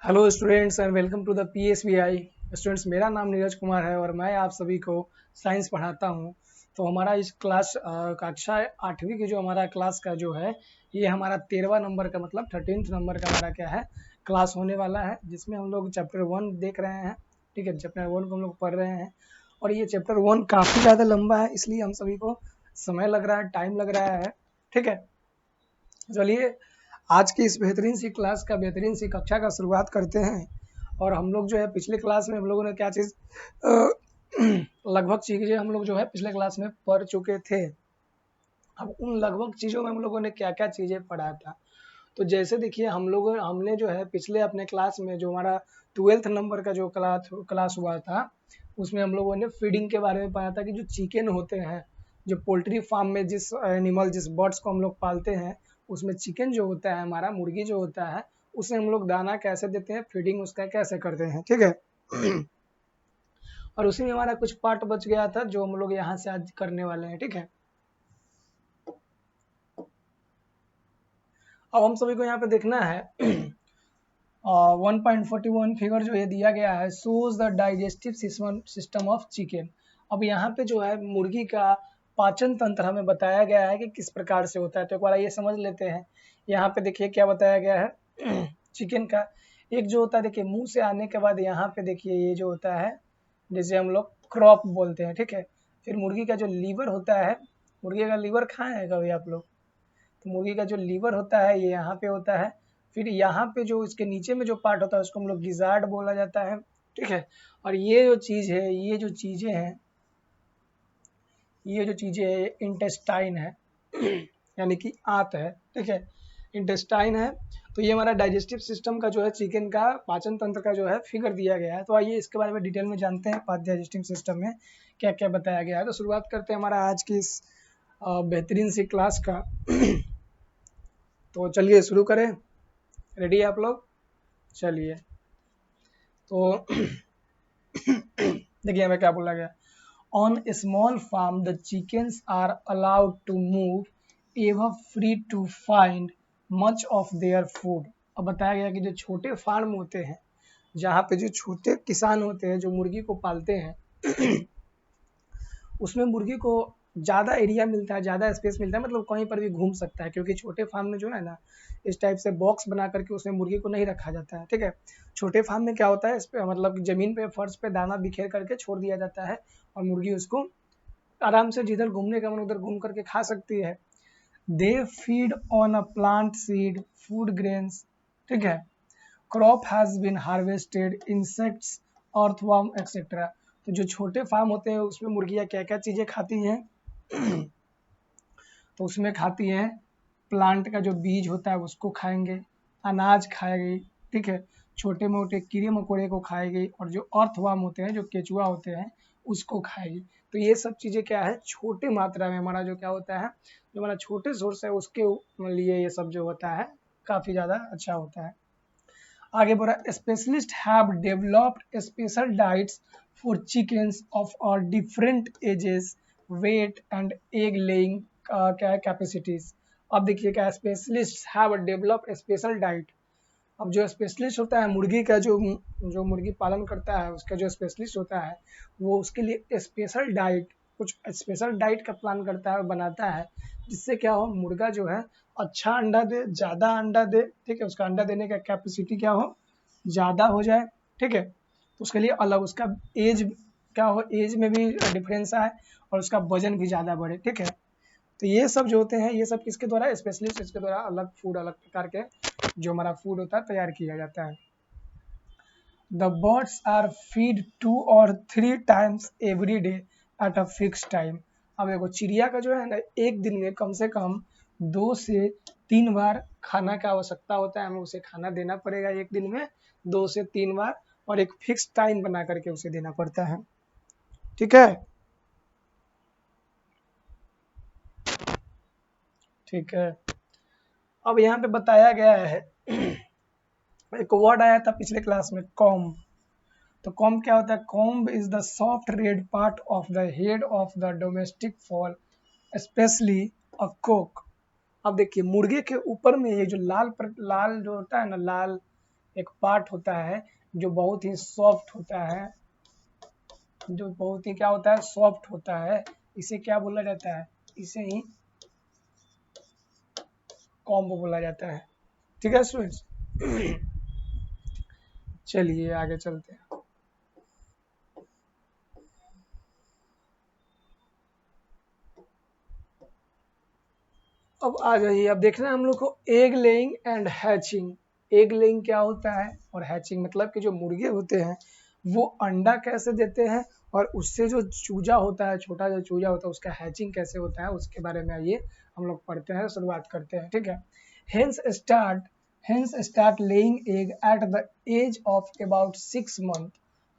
Hello students and welcome to the PSBI। Students, मेरा नाम नीरज कुमार है और मैं आप सभी को साइंस पढ़ाता हूं। तो हमारा इस क्लास कक्षा 8वीं की जो हमारा क्लास का जो है, ये हमारा 13वां नंबर का मतलब 13th नंबर का हमारा क्या है क्लास होने वाला है, जिसमें हम लोग चैप्टर 1 देख रहे हैं। ठीक है, चैप्टर 1 को हम लोग पढ़ रहे हैं और ये चैप्टर 1 काफ़ी ज़्यादा लंबा है, इसलिए हम सभी को समय लग रहा है, टाइम लग रहा है। ठीक है, चलिए आज की इस बेहतरीन सी क्लास का बेहतरीन सी कक्षा का शुरुआत करते हैं। और हम लोग जो है पिछले क्लास में हम लोगों ने क्या चीज़ लगभग चीज़ें हम लोग जो है पिछले क्लास में पढ़ चुके थे। अब उन लगभग चीज़ों में हम लोगों ने क्या क्या चीज़ें पढ़ा था, तो जैसे देखिए हमने जो है पिछले अपने क्लास में जो हमारा 12th नंबर का जो क्लास हुआ था, उसमें हम लोगों ने फीडिंग के बारे में पढ़ा था कि जो चिकन होते हैं, जो पोल्ट्री फार्म में जिस एनिमल जिस बर्ड्स को हम लोग पालते हैं, उसमें चिकन जो होता है हमारा मुर्गी जो होता है, उसे हम लोग दाना कैसे देते हैं, फीडिंग उसका कैसे करते हैं। ठीक है और उसी में हमारा कुछ पार्ट बच गया था जो हम लोग यहाँ से आज करने वाले हैं। ठीक है, अब हम सभी को यहाँ पे देखना है 1.41 फिगर जो ये दिया गया है, shows the digestive system of chicken. अब यहाँ पे जो है मुर्गी का पाचन तंत्र हमें बताया गया है कि किस प्रकार से होता है, तो एक बार ये समझ लेते हैं। यहाँ पे देखिए क्या बताया गया है चिकन का एक जो होता है, देखिए मुंह से आने के बाद यहाँ पे देखिए ये जो होता है, जिसे हम लोग क्रॉप बोलते हैं। ठीक है, फिर मुर्गी का जो लीवर होता है, मुर्गी का लीवर खाए हैं कभी आप लोग? तो मुर्गी का जो लीवर होता है ये यहाँ पे होता है। फिर यहाँ पे जो इसके नीचे में जो पार्ट होता है उसको हम लोग गिजार्ड बोला जाता है। ठीक है, और ये जो चीज़ है, ये जो चीज़ें है इंटेस्टाइन है यानी कि आंत है। ठीक है, इंटेस्टाइन है। तो ये हमारा डाइजेस्टिव सिस्टम का जो है चिकन का पाचन तंत्र का जो है फिगर दिया गया है। तो आइए इसके बारे में डिटेल में जानते हैं डाइजेस्टिव सिस्टम में क्या क्या बताया गया है। तो शुरुआत करते हैं हमारा आज की इस बेहतरीन सी क्लास का तो चलिए शुरू करें। रेडी है आप लोग? चलिए, तो देखिए हमें क्या बोला गया। On small farm the chickens are allowed to move एवं free to find much of their food. अब बताया गया कि जो छोटे फार्म होते हैं, जहाँ पे जो छोटे किसान होते हैं जो मुर्गी को पालते हैं उसमें मुर्गी को ज़्यादा एरिया मिलता है, ज़्यादा स्पेस मिलता है, मतलब कहीं पर भी घूम सकता है, क्योंकि छोटे फार्म में जो है ना इस टाइप से बॉक्स बना करके उसमें मुर्गी को नहीं रखा जाता है। ठीक है, छोटे फार्म में क्या होता है, इस पे मतलब ज़मीन पे फर्श पे दाना बिखेर करके छोड़ दिया जाता है और मुर्गी उसको आराम से जिधर घूमने का मन उधर घूम करके खा सकती है। They feed on a plant seed food grains. ठीक है, crop has been harvested insects earthworm etcetera. तो जो छोटे फार्म होते हैं उसमें मुर्गियाँ क्या क्या चीज़ें खाती हैं तो उसमें खाती हैं प्लांट का जो बीज होता है उसको खाएंगे, अनाज खाएगी। ठीक है, छोटे मोटे कीड़े मकोड़े को खाएगी और जो अर्थवर्म होते हैं, जो केचुआ होते हैं, उसको खाएगी। तो ये सब चीज़ें क्या है, छोटे मात्रा में हमारा जो क्या होता है, जो हमारा छोटे सोर्स है उसके लिए ये सब जो होता है काफ़ी ज़्यादा अच्छा होता है। आगे बढ़ा, specialist have developed special diets for chickens of और different ages weight and egg laying क्या है कैपेसिटीज। अब देखिए क्या, specialist have developed special diet. अब जो स्पेशलिस्ट होता है मुर्गी का, जो जो मुर्गी पालन करता है उसका जो स्पेशलिस्ट होता है, वो उसके लिए स्पेशल डाइट, कुछ स्पेशल डाइट का प्लान करता है और बनाता है, जिससे क्या हो, मुर्गा जो है अच्छा अंडा दे, ज़्यादा अंडा दे। ठीक है, उसका अंडा देने का कैपेसिटी क्या हो, ज़्यादा हो जाए। ठीक है, तो उसके लिए अलग उसका एज क्या हो, एज में भी डिफरेंस आए और उसका वजन भी ज़्यादा बढ़े। ठीक है, तो ये सब जो होते हैं ये सब किसके द्वारा, स्पेशलिस्ट इसके द्वारा अलग फूड, अलग प्रकार के जो हमारा फूड होता है तैयार किया जाता है। The birds are feed 2 or 3 times every day at a fix time. अब देखो चिड़िया का जो है ना एक दिन में कम से कम 2 से 3 बार खाना का आवश्यकता होता है, हमें उसे खाना देना पड़ेगा एक दिन में 2 से 3 बार, और एक फिक्स टाइम बना करके उसे देना पड़ता है। ठीक है, ठीक है। अब यहाँ पे बताया गया है एक वर्ड आया था पिछले क्लास में, कॉम्ब। तो कॉम्ब क्या होता है, comb is the soft red part of the head of the domestic fall specially a Coke. अब देखिए मुर्गे के ऊपर में ये जो लाल जो होता है ना, लाल एक पार्ट होता है जो बहुत ही सॉफ्ट होता है, जो बहुत ही क्या होता है, सॉफ्ट होता है, इसे क्या बोला जाता है, इसे ही कॉम्ब बोला जाता है। ठीक है स्टूडेंट्स, चलिए आगे चलते हैं। अब आ जाइए, अब देखना है हम लोग को egg laying and hatching. Egg laying क्या होता है और हैचिंग मतलब कि जो मुर्गे होते हैं वो अंडा कैसे देते हैं, और उससे जो चूजा होता है, छोटा जो चूजा होता है, उसका हैचिंग कैसे होता है, उसके बारे में आइए हम लोग पढ़ते हैं, शुरुआत करते हैं। ठीक है, hens start hens start laying egg at the age of about 6 month.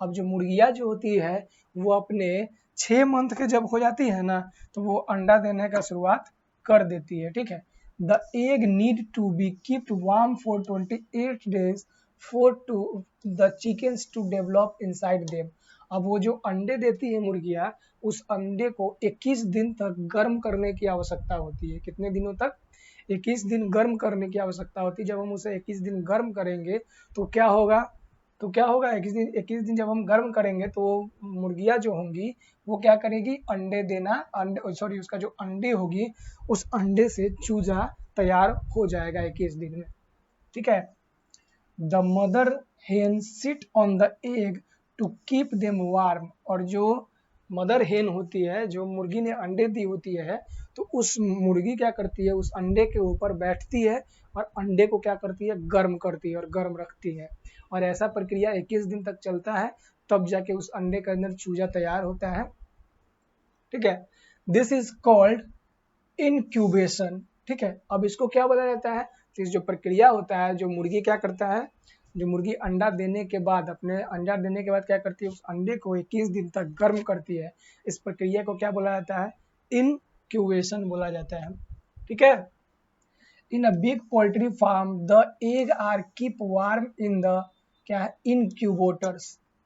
अब जो मुर्गियाँ जो होती है वो अपने 6 मंथ के जब हो जाती है ना, तो वो अंडा देने का शुरुआत कर देती है। ठीक है, the egg need to be keeped warm for 28 days for to the chickens to develop inside them. अब वो जो अंडे देती है मुर्गियाँ, उस अंडे को 21 दिन तक गर्म करने की आवश्यकता होती है। कितने दिनों तक? 21 दिन गर्म करने की आवश्यकता होती है। जब हम उसे 21 दिन गर्म करेंगे तो क्या होगा, 21 दिन जब हम गर्म करेंगे तो मुर्गियाँ जो होंगी वो क्या करेगी, अंडे देना, अंडे सॉरी उसका जो अंडे होगी, उस अंडे से चूजा तैयार हो जाएगा 21 दिन में। ठीक है, the mother hen sit on the egg to keep them warm. और जो मदर हेन होती है, जो मुर्गी ने अंडे दी होती है, तो उस मुर्गी क्या करती है, उस अंडे के ऊपर बैठती है और अंडे को क्या करती है, गर्म करती है और गर्म रखती है। और ऐसा प्रक्रिया 21 दिन तक चलता है, तब जाके उस अंडे के अंदर चूजा तैयार होता है। ठीक है, दिस इज कॉल्ड इनक्यूबेशन। ठीक है, अब इसको क्या बोला जाता है, तो इस जो प्रक्रिया होता है, जो मुर्गी क्या करता है, जो मुर्गी अंडा देने के बाद, अपने अंडा देने के बाद क्या करती है, उस अंडे को 21 दिन तक गर्म करती है। इस प्रक्रिया को क्या बोला जाता है, इनक्यूबेशन बोला जाता है। ठीक है, in a big poultry farm the egg are keep warm in the क्या है,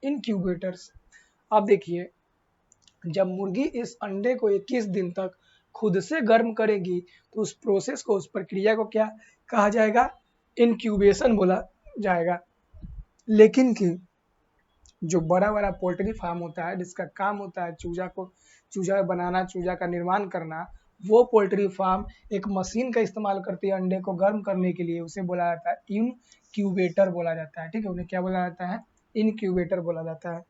इनक्यूबेटर्स। अब देखिए, जब मुर्गी इस अंडे को 21 दिन तक खुद से गर्म करेगी, तो उस प्रोसेस को, उस प्रक्रिया को क्या कहा जाएगा, इनक्यूबेशन बोला जाएगा। लेकिन कि जो बड़ा बड़ा पोल्ट्री फार्म होता है, जिसका काम होता है चूजा बनाना, चूजा का निर्माण करना, वो पोल्ट्री फार्म एक मशीन का इस्तेमाल करती है अंडे को गर्म करने के लिए, उसे बोला जाता है इनक्यूबेटर बोला जाता है। ठीक है, उन्हें क्या बोला जाता है, इनक्यूबेटर बोला जाता है।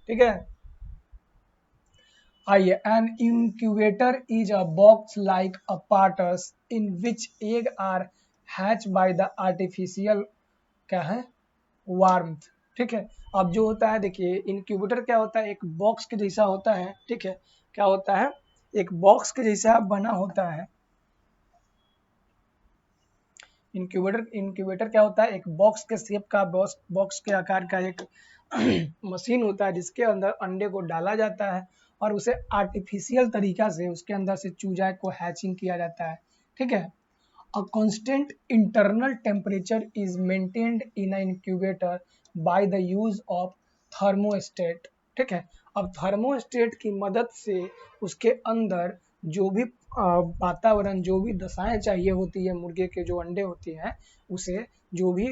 ठीक है, आइए, N incubator is a box like apparatus in which egg are hatched by the artificial क्या है, वार्मथ। ठीक है, अब जो होता है, देखिए इंक्यूबेटर क्या होता है, एक बॉक्स के जैसा होता है। ठीक है, क्या होता है, एक बॉक्स के जैसा बना होता है। इंक्यूबेटर क्या होता है, एक बॉक्स के शेप का, बॉक्स के आकार का एक मशीन होता है, जिसके अंदर अंडे को डाला जाता है और उसे आर्टिफिशियल तरीका से उसके अंदर से चूजा को हैचिंग किया जाता है। ठीक है, a constant internal temperature is maintained in a incubator by the use of thermostat. ठीक है, अब थर्मोस्टेट की मदद से उसके अंदर जो भी वातावरण, जो भी दशाएं चाहिए होती है मुर्गे के जो अंडे होती हैं, उसे जो भी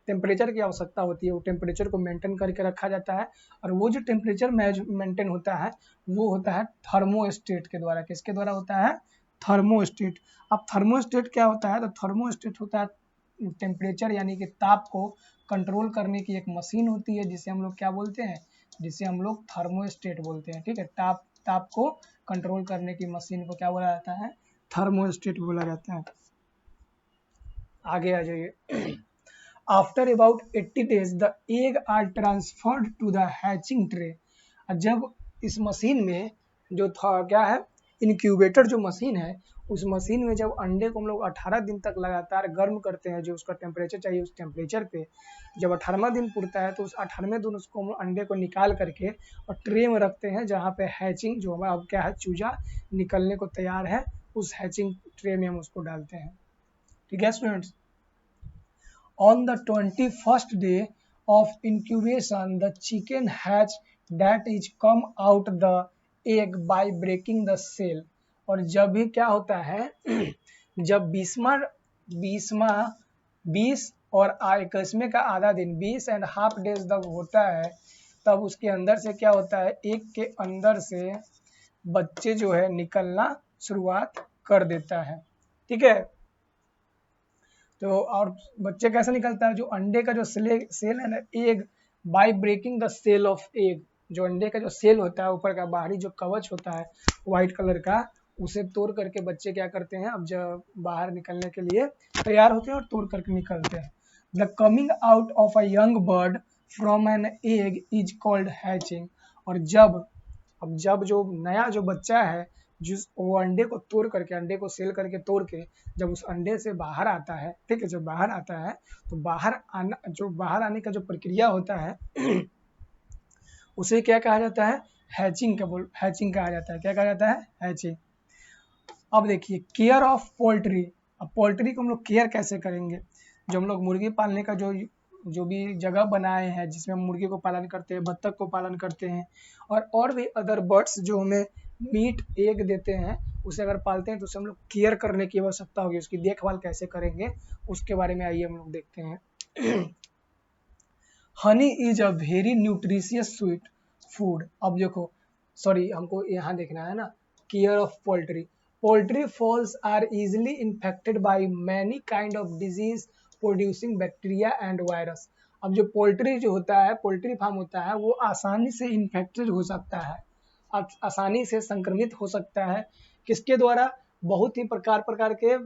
टेम्परेचर की आवश्यकता होती है, वो टेम्परेचर को मेंटेन करके रखा जाता है। और वो जो टेम्परेचर मेंटेन होता है, वो होता है थर्मोस्टेट के द्वारा। किसके द्वारा होता है, थर्मोस्टेट। अब थर्मोस्टेट क्या होता है, तो थर्मोस्टेट होता है टेम्परेचर यानी कि ताप को कंट्रोल करने की एक मशीन होती है, जिसे हम लोग क्या बोलते हैं, जिसे हम लोग थर्मोस्टेट बोलते हैं। ठीक है, ताप को कंट्रोल करने की मशीन को क्या बोला जाता है, थर्मोस्टेट बोला जाता है। आगे आ जाइए, after about 80 days the egg are transferred to the hatching tray. जब इस मशीन में जो था क्या है, इनक्यूबेटर जो मशीन है, उस मशीन में जब अंडे को हम लोग 18 दिन तक लगातार गर्म करते हैं, जो उसका टेम्परेचर चाहिए उस टेम्परेचर पे, जब 18वां दिन पुरता है, तो उस 18वें दिन उसको हम अंडे को निकाल करके और ट्रे में रखते हैं, जहाँ पे हैचिंग जो हमारा अब क्या है, चूजा निकलने को तैयार है, उस हैचिंग ट्रे में हम उसको डालते हैं। ठीक है students, on the 21st day of incubation, the chicken hatch that is come out the egg by breaking the shell। और जब भी क्या होता है जब 20 और 21वें का आधा दिन 20.5 डेज जब होता है, तब उसके अंदर से क्या होता है, एक के अंदर से बच्चे जो है निकलना शुरुआत कर देता है। ठीक है, तो और बच्चे कैसे निकलता है, जो अंडे का जो सेल है ना, egg, by breaking the shell of egg, जो अंडे का जो सेल होता है, ऊपर का बाहरी जो कवच होता है व्हाइट कलर का, उसे तोड़ करके बच्चे क्या करते हैं, अब जब बाहर निकलने के लिए तैयार होते हैं और तोड़ करके निकलते हैं। The coming out of a young bird from an egg is called hatching. और जब जो नया जो बच्चा है, जिस वो अंडे को तोड़ करके, अंडे को सेल करके तोड़ के जब उस अंडे से बाहर आता है, ठीक है, जब बाहर आता है तो बाहर आने का जो प्रक्रिया होता है उसे क्या कहा जाता है, हैचिंग कहा जाता है। क्या कहा जाता है, हैचिंग। अब देखिए केयर ऑफ पोल्ट्री। अब पोल्ट्री को हम लोग केयर कैसे करेंगे, जो हम लोग मुर्गी पालने का जो भी जगह बनाए हैं जिसमें हम मुर्गी को पालन करते हैं, बत्तख को पालन करते हैं, और भी अदर बर्ड्स जो हमें मीट एग देते हैं, उसे अगर पालते हैं तो उसे हम लोग केयर करने की आवश्यकता होगी। उसकी देखभाल कैसे करेंगे उसके बारे में आइए हम लोग देखते हैं। Honey is a very nutritious sweet food. अब देखो, सॉरी हमको यहाँ देखना है ना, care of poultry. Poultry fowls are easily infected by many kind of disease producing bacteria and virus. अब जो पोल्ट्री जो होता है, पोल्ट्री फार्म होता है, वो आसानी से इन्फेक्टेड हो सकता है, आसानी से संक्रमित हो सकता है। किसके द्वारा, बहुत ही प्रकार के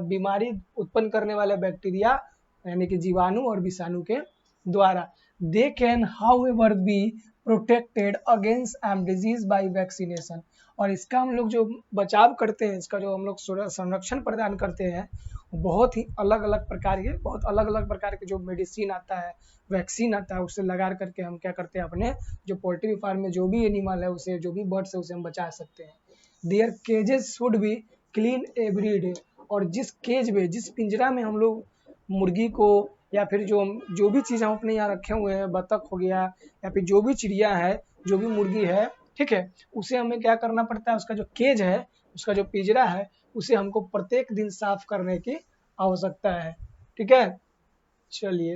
बीमारी उत्पन्न करने वाले बैक्टीरिया यानी कि जीवाणु और विषाणु के द्वारा। They can however be protected against M disease by vaccination. और इसका हम लोग जो बचाव करते हैं, इसका जो हम लोग संरक्षण प्रदान करते हैं, बहुत अलग अलग प्रकार के जो मेडिसिन आता है, वैक्सीन आता है, उसे लगा करके हम क्या करते हैं, अपने जो पोल्ट्री फार्म में जो भी एनिमल है, उसे जो भी बर्ड्स है, उसे हम बचा सकते हैं। Their cages should be clean every day. और जिस केज में, जिस पिंजरा में हम लोग मुर्गी को या फिर जो भी चीज़ हम अपने यहाँ रखे हुए हैं, बतख हो गया या फिर जो भी चिड़िया है, जो भी मुर्गी है, ठीक है, उसे हमें क्या करना पड़ता है, उसका जो केज है, उसका जो पिंजरा है, उसे हमको प्रत्येक दिन साफ करने की आवश्यकता है। ठीक है, चलिए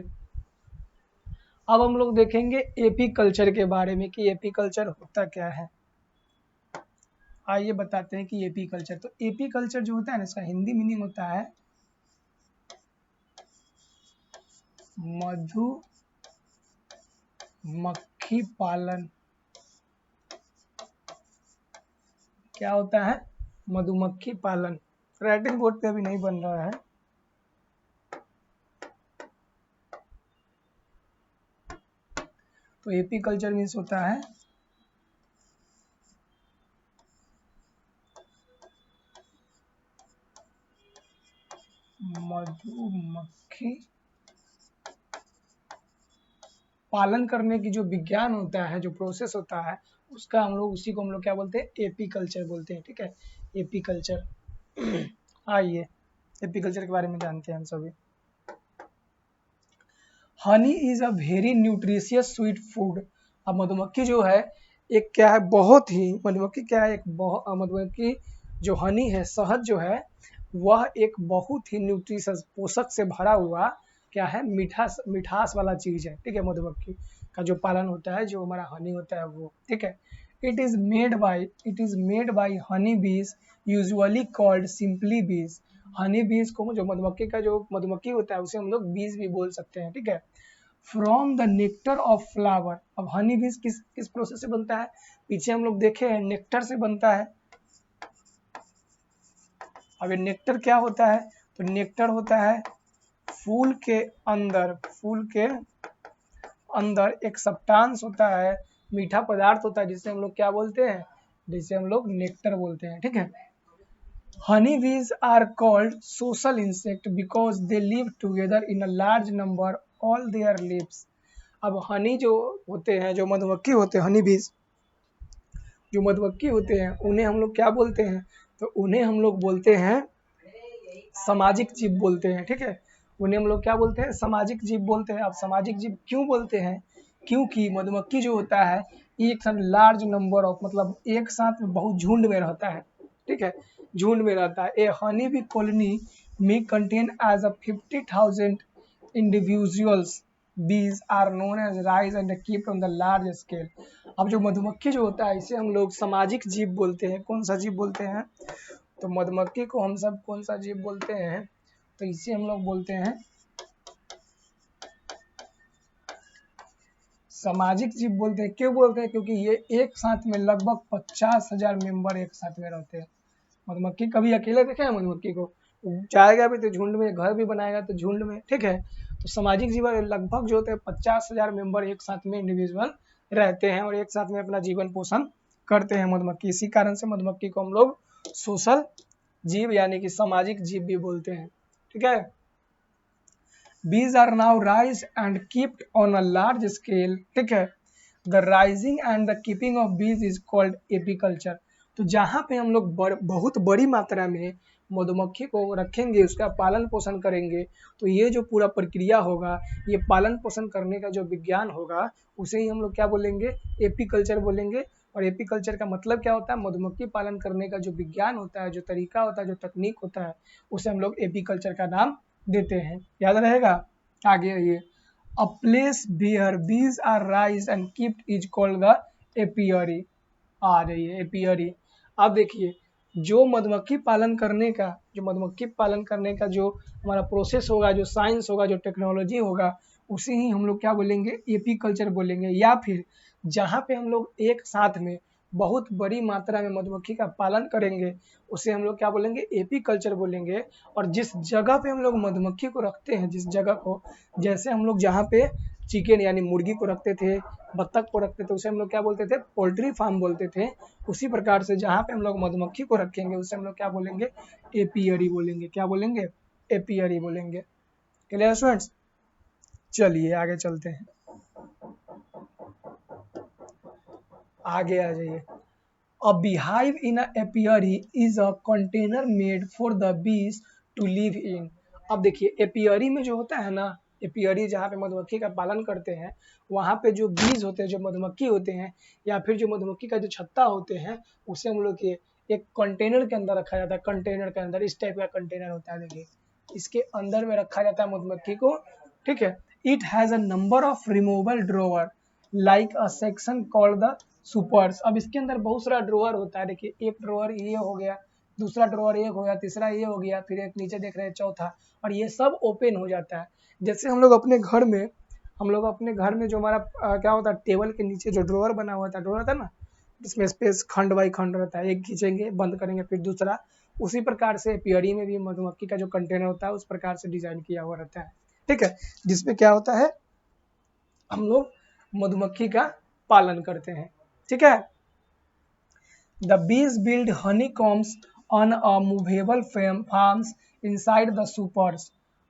अब हम लोग देखेंगे एपी कल्चर के बारे में कि एपी कल्चर होता क्या है। आइए बताते हैं कि एपी कल्चर, तो एपी कल्चर जो होता है ना, इसका हिंदी मीनिंग होता है मधुमक्खी पालन। क्या होता है, मधुमक्खी पालन। राइटिंग बोर्ड पे अभी नहीं बन रहा है। तो एपी कल्चर मीन्स होता है मधुमक्खी पालन करने की जो विज्ञान होता है, जो प्रोसेस होता है, उसका हम लोग, उसी को हम लोग क्या बोलते हैं, एपी कल्चर बोलते हैं। ठीक है, एपी कल्चर। आइए एपी कल्चर के बारे में जानते हैं हम सभी। Honey is a very nutritious sweet food. अब मधुमक्खी जो है एक क्या है, बहुत ही, मधुमक्खी क्या है, मधुमक्खी जो हनी है, शहद जो है, वह एक बहुत ही न्यूट्रिशियस, पोषक से भरा हुआ क्या है, मिठास वाला चीज है। ठीक है, मधुमक्खी का जो पालन होता है, जो हमारा हनी होता है वो। ठीक है, it is made by Honey बीज यूजुअली कॉल्ड सिंपली बीज। हनी बीज को, जो मधुमक्खी का जो मधुमक्खी होता है, उसे हम लोग बीज भी बोल सकते हैं। ठीक है, from the nectar of flower. अब हनी बीज किस प्रोसेस से बनता है, पीछे हम लोग देखे हैं, नेक्टर से बनता है। अब ये नेक्टर क्या होता है, तो नेक्टर होता है फूल के अंदर एक सब्सटेंस होता है, मीठा पदार्थ होता है, जिसे हम लोग क्या बोलते हैं, जिसे हम लोग नेक्टर बोलते हैं। ठीक है, honey bees are called social insect because they live together in a large number all their lives. अब हनी जो होते हैं, जो मधुमक्खी होते हैं, हनी बीज जो मधुमक्खी होते हैं, उन्हें हम लोग क्या बोलते हैं, तो उन्हें हम लोग बोलते हैं सामाजिक जीव बोलते हैं। ठीक है, उन्हें हम लोग क्या बोलते हैं, सामाजिक जीव बोलते हैं। अब सामाजिक जीव क्यों बोलते हैं, क्योंकि मधुमक्खी जो होता है एक साथ लार्ज नंबर ऑफ, मतलब एक साथ बहुत झुंड में रहता है। ठीक है, झुंड में रहता है। ए हनी बी कॉलोनी में contain as a 50,000 individuals bees are known as rise and keeped on the large scale. अब जो मधुमक्खी जो होता है इसे हम लोग सामाजिक जीव बोलते हैं। कौन सा जीव बोलते हैं? तो मधुमक्खी को हम सब कौन सा जीव बोलते हैं? तो इसे हम लोग बोलते हैं सामाजिक जीव बोलते हैं। क्यों बोलते हैं? क्योंकि ये एक साथ में लगभग 50,000 मेंबर एक साथ में रहते हैं। मधुमक्खी कभी अकेले देखे हैं? मधुमक्खी को जाएगा भी तो झुंड में, घर भी बनाएगा तो झुंड में, ठीक है। तो सामाजिक जीव लगभग जो होते हैं 50,000 मेंबर एक साथ में इंडिविजुअल रहते हैं और एक साथ में अपना जीवन पोषण करते हैं मधुमक्खी। इसी कारण से मधुमक्खी को हम लोग सोशल जीव यानी कि सामाजिक जीव भी बोलते हैं, ठीक है। Bees are now raised and kept on a large scale, ठीक है। The raising and the keeping of bees is called apiculture। तो जहाँ पे हम लोग बहुत बड़ी मात्रा में मधुमक्खी को रखेंगे, उसका पालन पोषण करेंगे, तो ये जो पूरा प्रक्रिया होगा, ये पालन पोषण करने का जो विज्ञान होगा, उसे ही हम लोग क्या बोलेंगे? एपीकल्चर बोलेंगे। और एपीकल्चर का मतलब क्या होता है? मधुमक्खी पालन करने का जो विज्ञान होता है, जो तरीका होता है, जो तकनीक होता है, उसे हम लोग एपीकल्चर का नाम देते हैं। याद रहेगा? आगे आइए। A place where bees are raised and keeped is called the apiary. आ जाइए एपियरी। अब देखिए, जो मधुमक्खी पालन करने का जो हमारा प्रोसेस होगा, जो साइंस होगा, जो टेक्नोलॉजी होगा, उसे ही हम लोग क्या बोलेंगे? एपीकल्चर बोलेंगे। या फिर जहाँ पे हम लोग एक साथ में बहुत बड़ी मात्रा में मधुमक्खी का पालन करेंगे, उसे हम लोग क्या बोलेंगे? एपीकल्चर बोलेंगे। और जिस जगह पे हम लोग मधुमक्खी को रखते हैं, जिस जगह को, जैसे हम लोग जहाँ पे चिकन यानी मुर्गी को रखते थे, बत्तख को रखते थे, उसे हम लोग क्या बोलते थे? पोल्ट्री फार्म बोलते थे। उसी प्रकार से जहाँ पे हम लोग मधुमक्खी को रखेंगे, उसे हम लोग क्या बोलेंगे? एपियरी बोलेंगे। क्या बोलेंगे? एपियरी बोलेंगे। Clear students? चलिए आगे चलते हैं, आगे आ जाइए। A beehive in a apiary is a container made for the bees to live in। अब देखिए, एपियरी में जो होता है ना, एपियरी जहाँ पे मधुमक्खी का पालन करते हैं, वहाँ पे जो बीज होते हैं, जो मधुमक्खी होते हैं, या फिर जो मधुमक्खी का जो छत्ता होते हैं, उसे हम लोग के एक कंटेनर के अंदर रखा जाता है। कंटेनर के अंदर इस टाइप का कंटेनर होता है, देखिए इसके अंदर में रखा जाता है मधुमक्खी को, ठीक है। It has a number of removable drawer like a section called the supers. अब इसके अंदर बहुत सारा ड्रॉवर होता है। देखिए, एक ड्रॉवर ये हो गया, दूसरा ड्रॉवर ये हो गया, तीसरा ये हो गया, फिर एक नीचे देख रहे हैं चौथा, और ये सब ओपन हो जाता है। जैसे हम लोग अपने घर में जो हमारा क्या होता है, टेबल के नीचे जो ड्रॉवर बना हुआ था, ड्रॉवर था ना, जिसमें स्पेस खंड बाई खंड रहता है, एक खींचेंगे, बंद करेंगे, फिर दूसरा। उसी प्रकार से एपियरी में भी मधुमक्खी का जो कंटेनर होता है, उस प्रकार से डिजाइन किया हुआ रहता है, ठीक है। जिसमें क्या होता है, हम लोग मधुमक्खी का पालन करते हैं, ठीक है। The bees build honeycombs on a movable farms inside the supers.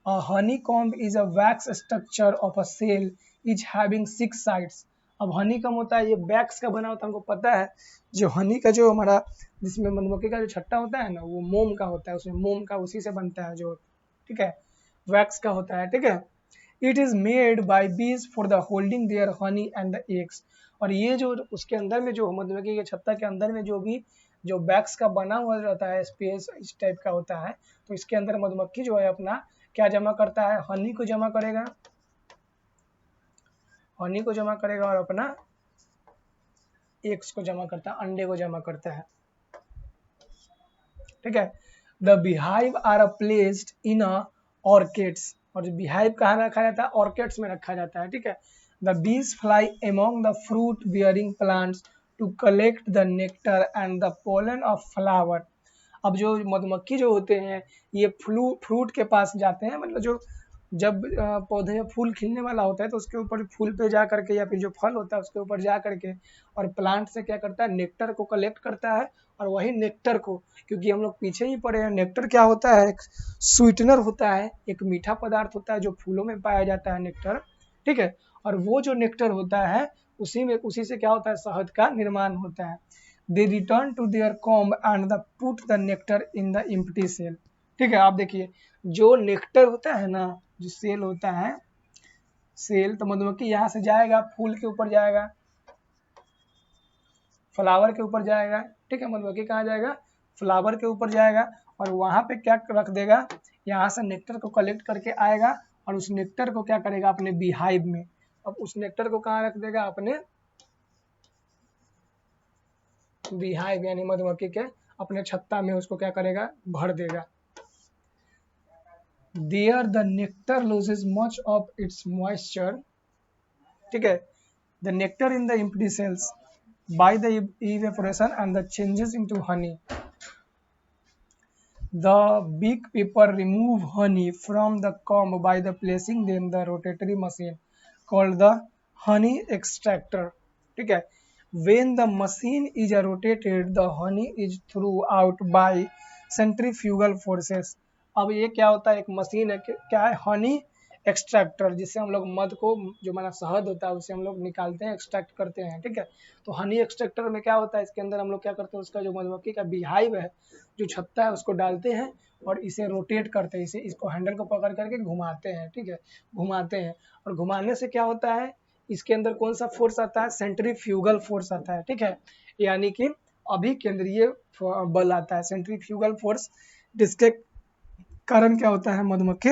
A honeycomb is a wax structure of a cell each having 6 sides। अब honeycomb होता है, ये wax का बना होता है, हमको पता है। जो honey का जो हमारा, जिसमें मधुमक्खी का जो छत्ता होता है ना, वो मोम का होता है, उसमें मोम का उसी से बनता है जो, ठीक है, wax का होता है, ठीक है। It is made by bees for the holding their honey and the eggs। और ये जो उसके अंदर में जो मधुमक्खी के छत्ता के अंदर में जो भी जो बैग्स का बना हुआ रहता है, स्पेस इस टाइप का होता है, तो इसके अंदर मधुमक्खी जो है अपना क्या जमा करता है? हनी को जमा करेगा, हनी को जमा करेगा और अपना एग्स को जमा करता है, अंडे को जमा करता है, ठीक है। The beehive are placed in a orchids. और जो beehive कहाँ रखा जाता है? ऑर्किड्स में रखा जाता है, ठीक है। The bees fly among the fruit bearing plants to collect the nectar and the pollen of flower। अब जो मधुमक्खी जो होते हैं, ये फ्रूट के पास जाते हैं, मतलब जो जब पौधे में फूल खिलने वाला होता है, तो उसके ऊपर फूल पे जा करके, या फिर जो फल होता है उसके ऊपर जा करके, और प्लांट से क्या करता है? नेक्टर को कलेक्ट करता है। और वही नेक्टर को, क्योंकि हम लोग पीछे ही पढ़े हैं, नेक्टर क्या होता है? एक स्वीटनर होता है, एक मीठा पदार्थ होता है जो फूलों में पाया जाता है, नेक्टर, ठीक है। और वो जो नेक्टर होता है, उसी से क्या होता है? शहद का निर्माण होता है। They return to their comb and the put the nectar in the empty cell, ठीक है। आप देखिए, जो नेक्टर होता है ना, जो सेल होता है, सेल, तो मधुमक्खी यहाँ से जाएगा, फूल के ऊपर जाएगा, फ्लावर के ऊपर जाएगा, ठीक है। मधुमक्खी कहाँ जाएगा? फ्लावर के ऊपर जाएगा और वहां पे क्या रख देगा, यहाँ से नेक्टर को कलेक्ट करके आएगा और उस नेक्टर को क्या करेगा अपने बीहाइव में। अब उस नेक्टर को कहाँ रख देगा, अपने बीहाइव यानी मधुमक्खी के अपने छत्ता में उसको क्या करेगा, भर देगा। There the nectar loses much of its moisture, ठीक है, the nectar in the empty cells by the evaporation and the changes into honey. The big pepper remove honey from the comb by the placing them the rotatory machine called the honey extractor, ठीक है। When the machine is rotated, the honey is thrown out by centrifugal forces. अब ये क्या होता है, एक machine है, क्या है, हनी एक्सट्रैक्टर, जिससे हम लोग मध को, जो हमारा शहद होता है उससे हम लोग निकालते हैं, एक्सट्रैक्ट करते हैं, ठीक है। तो हनी एक्सट्रैक्टर में क्या होता है, इसके अंदर हम लोग क्या करते हैं, उसका जो मधुमक्खी का बीहाइव है, जो छत्ता है, उसको डालते हैं और इसे रोटेट करते हैं, इसको हैंडल को पकड़ करके घुमाते हैं, ठीक है, घुमाते हैं। और घुमाने से क्या होता है, इसके अंदर कौन सा फोर्स आता है, सेंट्रीफ्यूगल फोर्स आता है, ठीक है, यानी कि अभिकेंद्रीय बल आता है, सेंट्रीफ्यूगल फोर्स, जिसके कारण क्या होता है, मधुमक्खी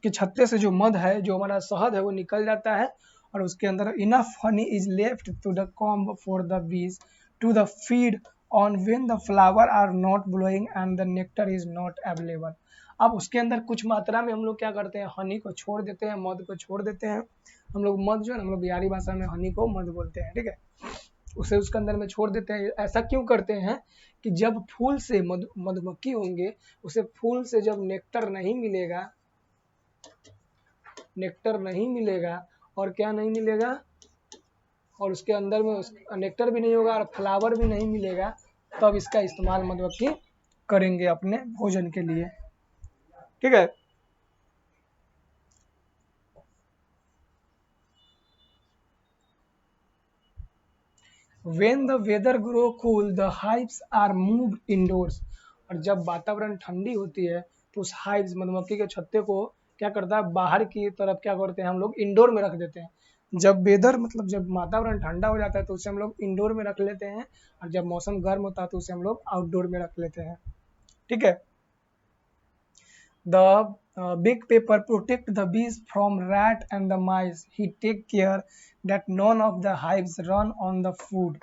के छत्ते से जो मध है, जो हमारा शहद है, वो निकल जाता है और उसके अंदर enough honey is left to the comb for the bees to the feed on when the flower are not blowing and the nectar is not available. अब उसके अंदर कुछ मात्रा में हम लोग क्या करते हैं, हनी को छोड़ देते हैं, मध को छोड़ देते हैं। हम लोग मध जो है, हम लोग बिहारी भाषा में हनी को मध बोलते हैं, ठीक है, उसे उसके अंदर में छोड़ देते हैं। ऐसा क्यों करते हैं कि जब फूल से मधुमक्खी होंगे, उसे फूल से जब नेक्टर नहीं मिलेगा, नेक्टर नहीं मिलेगा और क्या नहीं मिलेगा, और उसके अंदर में नेक्टर भी नहीं होगा और फ्लावर भी नहीं मिलेगा, तब इसका इस्तेमाल मधुमक्खी करेंगे अपने भोजन के लिए, ठीक है। When the weather grow cool, the hives are moved indoors. और जब वातावरण ठंडी होती है तो उस हाइव्स मधुमक्खी के छत्ते को क्या करता है, बाहर की तरफ क्या करते हैं, हम लोग इंडोर में रख देते हैं। जब वेदर मतलब जब वातावरण ठंडा हो जाता है तो उसे हम लोग इंडोर में रख लेते हैं, और जब मौसम गर्म होता है तो उसे हम लोग आउटडोर में रख लेते हैं, ठीक है। The big pepper protect the bees from rat and the mice. He take care that none of the hives run on the food.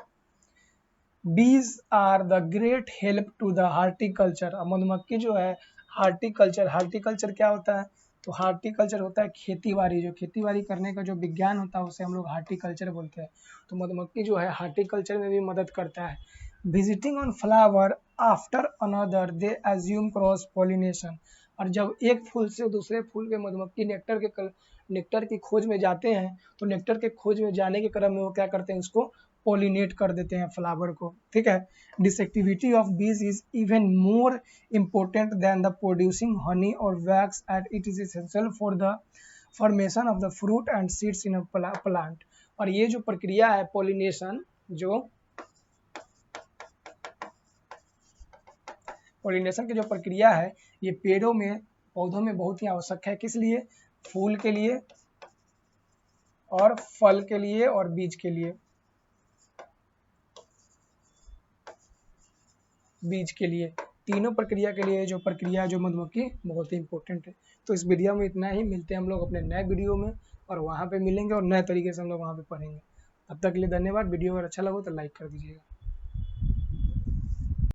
Bees are the great help to the horticulture. मधुमक्खी जो है horticulture क्या होता है, तो horticulture होता है खेती-बाड़ी, जो खेती-बाड़ी करने का जो विज्ञान होता है उसे हम लोग हार्टिकल्चर बोलते हैं। तो मधुमक्खी जो है हार्टिकल्चर में भी मदद करता है। Visiting on flower after another, they assume cross pollination. और जब एक फूल से दूसरे फूल के मधुमक्खी नेक्टर की खोज में जाते हैं, तो नेक्टर के खोज में जाने के क्रम में वो क्या करते हैं, उसको पॉलिनेट कर देते हैं फ्लावर को, ठीक है। This activity of bees is even more important than the producing honey और wax and it is essential for the formation of the fruit and seeds in a plant. और ये जो प्रक्रिया है पॉलिनेशन, जो पॉलिनेशन की जो प्रक्रिया है, ये पेड़ों में, पौधों में बहुत ही आवश्यक है। किस लिए, फूल के लिए और फल के लिए और बीज के लिए, बीज के लिए, तीनों प्रक्रिया के लिए जो प्रक्रिया जो मधुमक्खी बहुत ही इंपॉर्टेंट है। तो इस वीडियो में इतना ही, मिलते हैं हम लोग अपने नए वीडियो में और वहाँ पे मिलेंगे और नए तरीके से हम लोग वहाँ पे पढ़ेंगे। तब तक के लिए धन्यवाद। वीडियो अगर अच्छा लगा तो लाइक कर दीजिएगा।